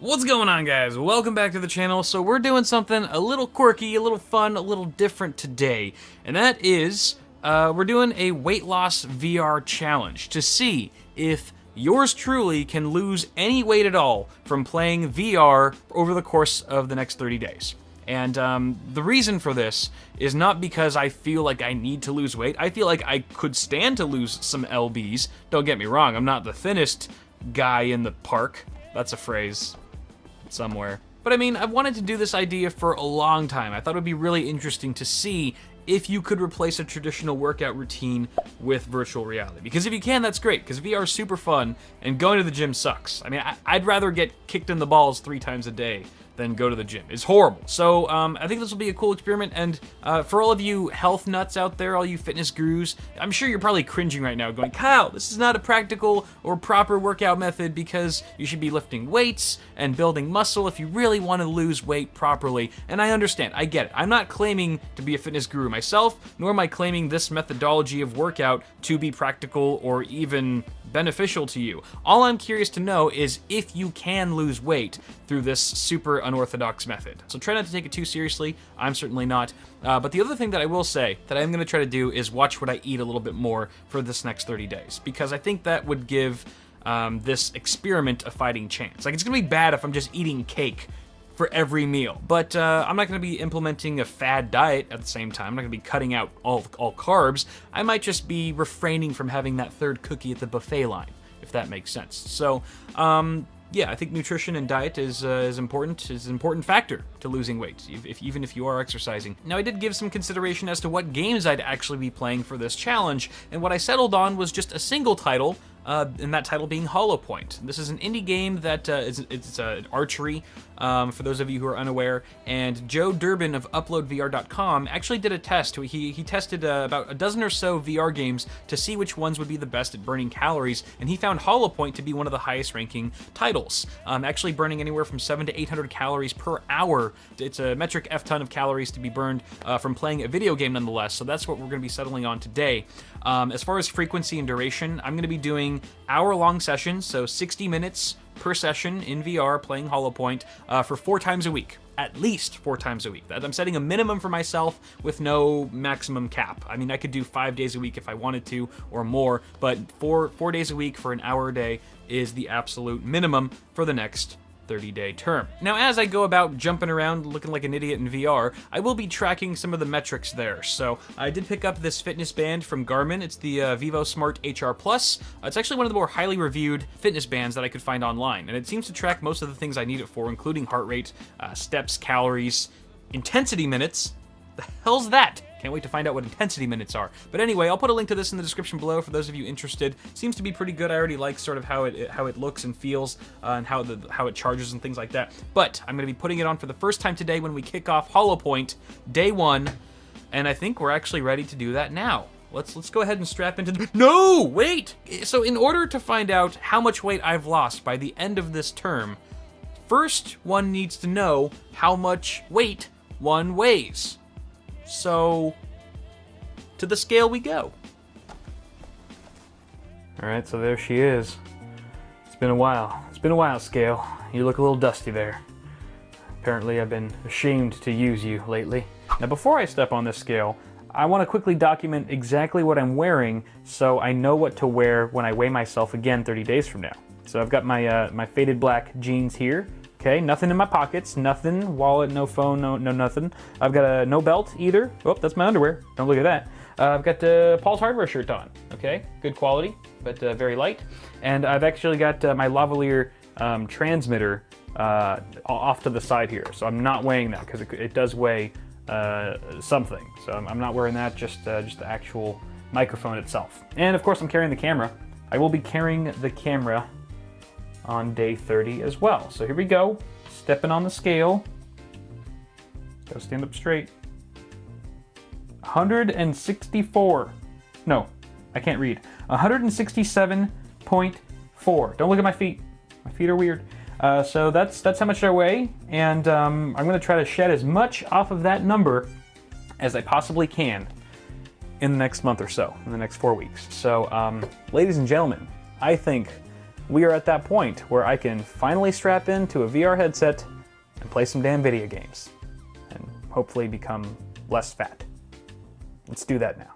What's going on, guys? Welcome back to the channel. So we're doing something a little quirky, a little fun, a little different today, and that is we're doing a weight loss VR challenge to see if yours truly can lose any weight at all from playing VR over the course of the next 30 days. And the reason for this is not because I feel like I need to lose weight. I feel like I could stand to lose some lbs. Don't get me wrong, I'm not the thinnest guy in the park. That's a phrase somewhere. But I mean, I've wanted to do this idea for a long time. I thought it would be really interesting to see if you could replace a traditional workout routine with virtual reality. Because if you can, that's great, because VR is super fun, and going to the gym sucks. I mean, I'd rather get kicked in the balls 3 times a day than go to the gym. It's horrible. So I think this will be a cool experiment, and for all of you health nuts out there, all you fitness gurus, I'm sure you're probably cringing right now going, Kyle, this is not a practical or proper workout method because you should be lifting weights and building muscle if you really want to lose weight properly. And I understand, I get it. I'm not claiming to be a fitness guru myself, nor am I claiming this methodology of workout to be practical or even beneficial to you. All I'm curious to know is if you can lose weight through this super unorthodox method. So try not to take it too seriously. I'm certainly not. But the other thing that I will say that I'm gonna try to do is watch what I eat a little bit more for this next 30 days, because I think that would give this experiment a fighting chance. Like, it's gonna be bad if I'm just eating cake for every meal, but I'm not gonna be implementing a fad diet at the same time. I'm not gonna be cutting out all carbs. I might just be refraining from having that third cookie at the buffet line, if that makes sense. So, yeah, I think nutrition and diet is an important factor to losing weight, even if you are exercising. Now, I did give some consideration as to what games I'd actually be playing for this challenge, and what I settled on was just a single title, and that title being Hollow Point. This is an indie game that it's archery, for those of you who are unaware, and Joe Durbin of UploadVR.com actually did a test. He tested about a dozen or so VR games to see which ones would be the best at burning calories, and he found Hollow Point to be one of the highest ranking titles, actually burning anywhere from 700 to 800 calories per hour. It's a metric F-ton of calories to be burned from playing a video game nonetheless, so that's what we're going to be settling on today. As far as frequency and duration, I'm going to be doing hour-long sessions, so 60 minutes per session in VR playing Hollow Point for 4 times a week. At least 4 times a week. I'm setting a minimum for myself with no maximum cap. I mean, I could do 5 days a week if I wanted to, or more, but 4 days a week for an hour a day is the absolute minimum for the next 30-day term. Now, as I go about jumping around looking like an idiot in VR, I will be tracking some of the metrics there. So I did pick up this fitness band from Garmin. It's the Vivo Smart HR Plus. It's actually one of the more highly reviewed fitness bands that I could find online, and it seems to track most of the things I need it for, including heart rate, steps, calories, intensity minutes. The hell's that? Can't wait to find out what intensity minutes are. But anyway, I'll put a link to this in the description below for those of you interested. Seems to be pretty good. I already like sort of how it looks and feels, and how it charges and things like that. But I'm going to be putting it on for the first time today when we kick off Hollow Point Day 1, and I think we're actually ready to do that now. Let's go ahead and strap into the... No, wait! So in order to find out how much weight I've lost by the end of this term, first one needs to know how much weight one weighs. So, to the scale we go. All right, so there she is. It's been a while. It's been a while, scale. You look a little dusty there. Apparently, I've been ashamed to use you lately. Now, before I step on this scale, I want to quickly document exactly what I'm wearing so I know what to wear when I weigh myself again 30 days from now. So I've got my my faded black jeans here. Okay, nothing in my pockets, nothing, wallet, no phone, no nothing. I've got no belt either. Oh, that's my underwear. Don't look at that. I've got Paul's Hardware shirt on. Okay, good quality, but very light. And I've actually got my lavalier transmitter off to the side here. So I'm not weighing that because it does weigh something. So I'm not wearing that, just the actual microphone itself. And of course, I'm carrying the camera. I will be carrying the camera on day 30 as well. So here we go, stepping on the scale. Gotta stand up straight. 164. No, I can't read. 167.4. Don't look at my feet. My feet are weird. So that's how much I weigh, and I'm gonna try to shed as much off of that number as I possibly can in the next month or so, in the next 4 weeks. So, ladies and gentlemen, I think we are at that point where I can finally strap into a VR headset and play some damn video games, and hopefully become less fat. Let's do that now.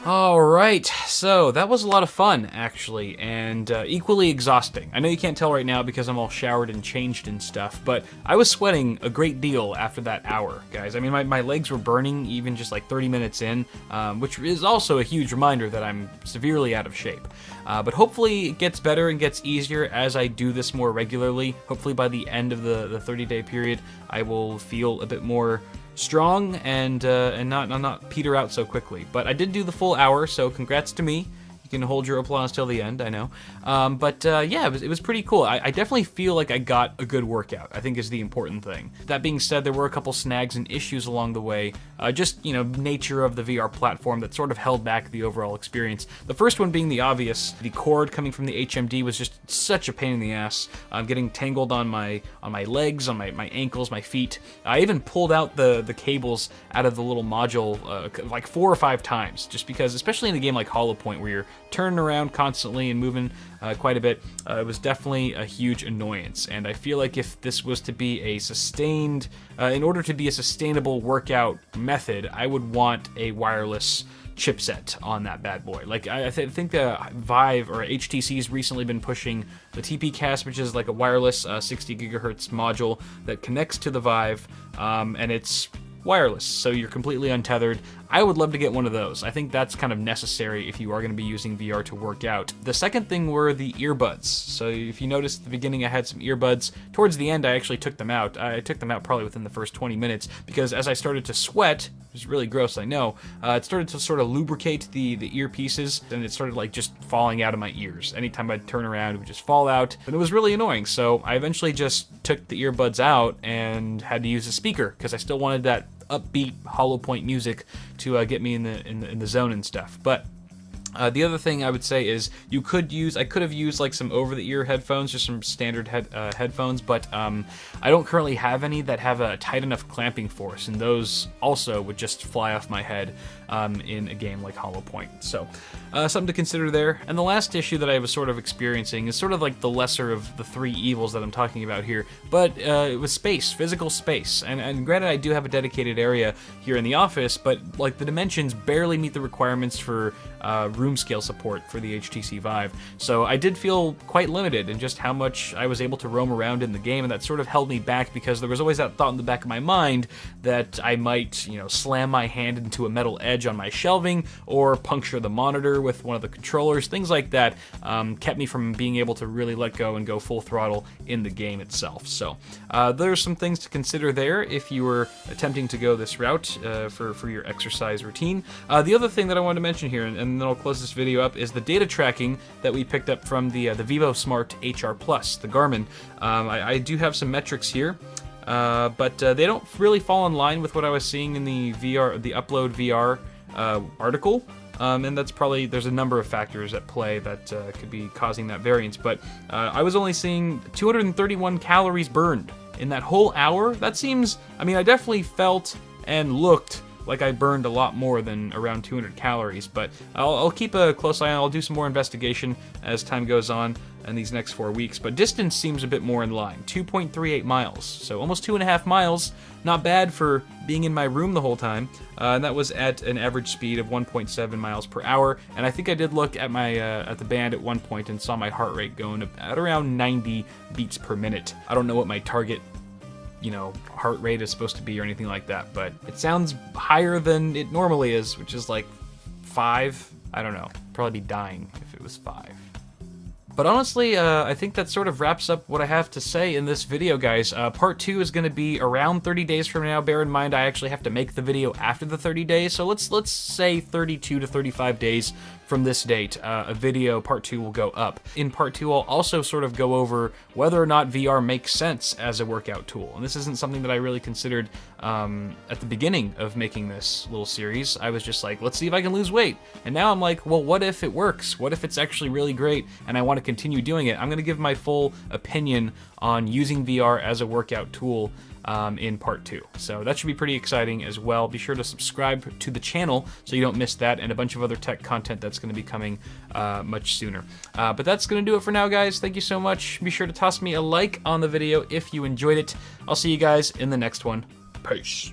Alright, so that was a lot of fun, actually, and equally exhausting. I know you can't tell right now because I'm all showered and changed and stuff, but I was sweating a great deal after that hour, guys. I mean, my legs were burning even just like 30 minutes in, which is also a huge reminder that I'm severely out of shape. But hopefully it gets better and gets easier as I do this more regularly. Hopefully by the end of the 30-day period, I will feel a bit more strong and not peter out so quickly. But I did do the full hour, so congrats to me. You can hold your applause till the end, I know. Yeah, it was pretty cool. I definitely feel like I got a good workout, I think is the important thing. That being said, there were a couple snags and issues along the way. Just, nature of the VR platform that sort of held back the overall experience. The first one being the obvious. The cord coming from the HMD was just such a pain in the ass. Getting tangled on my legs, on my ankles, my feet. I even pulled out the cables out of the little module like 4 or 5 times, just because, especially in a game like Hollow Point where you're turning around constantly and moving quite a bit, it was definitely a huge annoyance. And I feel like if this was to be a sustained, in order to be a sustainable workout method, I would want a wireless chipset on that bad boy. Like I think the Vive or HTC's recently been pushing the TP-Cast, which is like a wireless 60 gigahertz module that connects to the Vive, and it's wireless, so you're completely untethered. I would love to get one of those. I think that's kind of necessary if you are going to be using VR to work out. The second thing were the earbuds. So if you noticed at the beginning I had some earbuds. Towards the end I actually took them out. I took them out probably within the first 20 minutes because as I started to sweat, which is really gross, I know, it started to sort of lubricate the earpieces, and it started like just falling out of my ears. Anytime I'd turn around, it would just fall out, and it was really annoying. So I eventually just took the earbuds out and had to use a speaker because I still wanted that upbeat Hollow Point music to get me in the zone and stuff. But the other thing I would say is I could have used like some over-the-ear headphones, just some standard headphones, but I don't currently have any that have a tight enough clamping force, and those also would just fly off my head in a game like Hollow Point. So something to consider there. And the last issue that I was sort of experiencing is sort of like the lesser of the 3 evils that I'm talking about here, but it was space, physical space. And granted, I do have a dedicated area here in the office, but like the dimensions barely meet the requirements for room scale support for the HTC Vive. So I did feel quite limited in just how much I was able to roam around in the game, and that sort of held me back because there was always that thought in the back of my mind that I might, slam my hand into a metal edge on my shelving or puncture the monitor with one of the controllers. Things like that kept me from being able to really let go and go full throttle in the game itself. So there's some things to consider there if you were attempting to go this route for your exercise routine. The other thing that I wanted to mention here, and then I'll close this video up, is the data tracking that we picked up from the Vivo Smart HR Plus, the Garmin. I do have some metrics here, but they don't really fall in line with what I was seeing in the Upload VR article. And that's probably, there's a number of factors at play that could be causing that variance, but I was only seeing 231 calories burned in that whole hour. That seems, I definitely felt and looked like I burned a lot more than around 200 calories, but I'll keep a close eye on. I'll do some more investigation as time goes on in these next 4 weeks, but distance seems a bit more in line. 2.38 miles, so almost 2.5 miles. Not bad for being in my room the whole time, and that was at an average speed of 1.7 miles per hour, and I think I did look at my at the band at one point and saw my heart rate going at around 90 beats per minute. I don't know what my target heart rate is supposed to be or anything like that, but it sounds higher than it normally is, which is like 5. I don't know. Probably be dying if it was 5. But honestly, I think that sort of wraps up what I have to say in this video, guys. Part 2 is going to be around 30 days from now. Bear in mind, I actually have to make the video after the 30 days, so let's say 32 to 35 days from this date, a video part 2 will go up. In part 2, I'll also sort of go over whether or not VR makes sense as a workout tool. And this isn't something that I really considered at the beginning of making this little series. I was just like, let's see if I can lose weight. And now I'm like, well, what if it works? What if it's actually really great and I want to continue doing it? I'm going to give my full opinion on using VR as a workout tool in part 2. So that should be pretty exciting as well. Be sure to subscribe to the channel so you don't miss that, and a bunch of other tech content that's going to be coming much sooner. But that's going to do it for now, guys. Thank you so much. Be sure to toss me a like on the video if you enjoyed it. I'll see you guys in the next one. Peace.